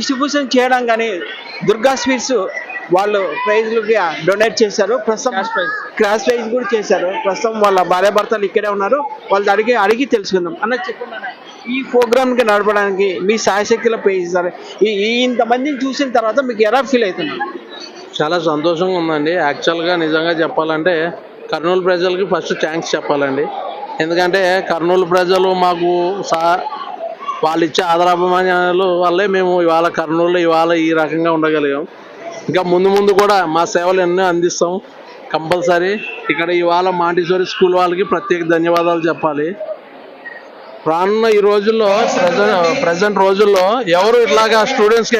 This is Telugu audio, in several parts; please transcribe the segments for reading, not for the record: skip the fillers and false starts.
డిస్ట్రిబ్యూషన్ చేయడం కానీ దుర్గా స్వీట్స్ వాళ్ళు ప్రైజ్లకి డొనేట్ చేశారు. ప్రస్తుతం క్రాష్ ప్రైజ్ కూడా చేశారు. ప్రస్తుతం వాళ్ళ భార్యాభర్తలు ఇక్కడే ఉన్నారు. వాళ్ళు అడిగి తెలుసుకుందాం. అన్న చెప్పండి, ఈ ప్రోగ్రామ్కి నడపడానికి మీ సాయశక్తిలో పే చేస్తారు. ఇంతమందిని చూసిన తర్వాత మీకు ఎలా ఫీల్ అవుతున్నారు? చాలా సంతోషంగా ఉందండి. యాక్చువల్గా నిజంగా చెప్పాలంటే కర్నూలు ప్రజలకి ఫస్ట్ థ్యాంక్స్ చెప్పాలండి. ఎందుకంటే కర్నూలు ప్రజలు మాకు వాళ్ళు ఇచ్చే ఆదరాభిమానాలు వల్లే మేము ఇవాళ కర్నూలులో ఇవాళ ఈ రకంగా ఉండగలిగాం. ఇంకా ముందు కూడా మా సేవలు ఎన్నో అందిస్తాం కంపల్సరీ. ఇక్కడ ఇవాళ మాంటిసోరీ స్కూల్ వాళ్ళకి ప్రత్యేక ధన్యవాదాలు చెప్పాలి. రానున్న ఈ రోజుల్లో ప్రజెంట్ రోజుల్లో ఎవరు ఇట్లాగా స్టూడెంట్స్కి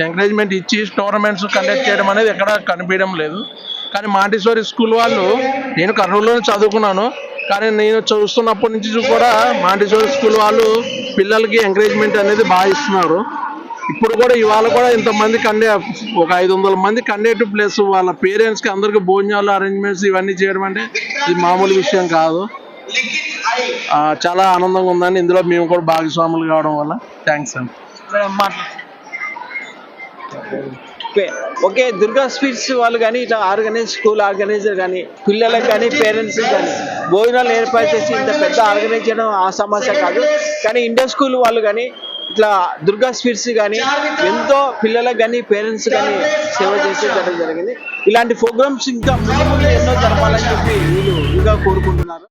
ఎంకరేజ్మెంట్ ఇచ్చి టోర్నమెంట్స్ కండక్ట్ చేయడం అనేది ఎక్కడ కనిపించడం లేదు. కానీ మాంటిసోరీ స్కూల్ వాళ్ళు, నేను కర్నూలులోనే చదువుకున్నాను, కానీ నేను చూస్తున్నప్పటి నుంచి కూడా మాంటిసోరీ స్కూల్ వాళ్ళు పిల్లలకి ఎంకరేజ్మెంట్ అనేది బాగా ఇస్తున్నారు. ఇప్పుడు కూడా ఇవాళ కూడా ఇంతమంది ఒక 500 మంది కండక్ట్ ప్లేస్ వాళ్ళ పేరెంట్స్కి అందరికీ భోజనాలు అరేంజ్మెంట్స్ ఇవన్నీ చేయడం అంటే ఇది మామూలు విషయం కాదు. చాలా ఆనందంగా ఉందండి. ఇందులో మేము కూడా భాగస్వాములు కావడం వల్ల థ్యాంక్స్ అండి. ఓకే, దుర్గా స్వీట్స్ వాళ్ళు కానీ ఇట్లా స్కూల్ ఆర్గనైజర్ కానీ పిల్లలకు కానీ పేరెంట్స్ కానీ భోజనాలు ఏర్పాటు చేసి ఇంత పెద్ద ఆర్గనైజ్ చేయడం ఆ సమస్య కాదు. కానీ ఇంటర్ స్కూల్ వాళ్ళు కానీ ఇట్లా దుర్గా స్వీట్స్ కానీ ఎంతో పిల్లలకు కానీ పేరెంట్స్ కానీ సేవ చేసేయడం జరిగింది. ఇలాంటి ప్రోగ్రామ్స్ ఇంకా ముందు ఎన్నో జరపాలని చెప్పి వీళ్ళు ఇంకా కోరుకుంటున్నారు.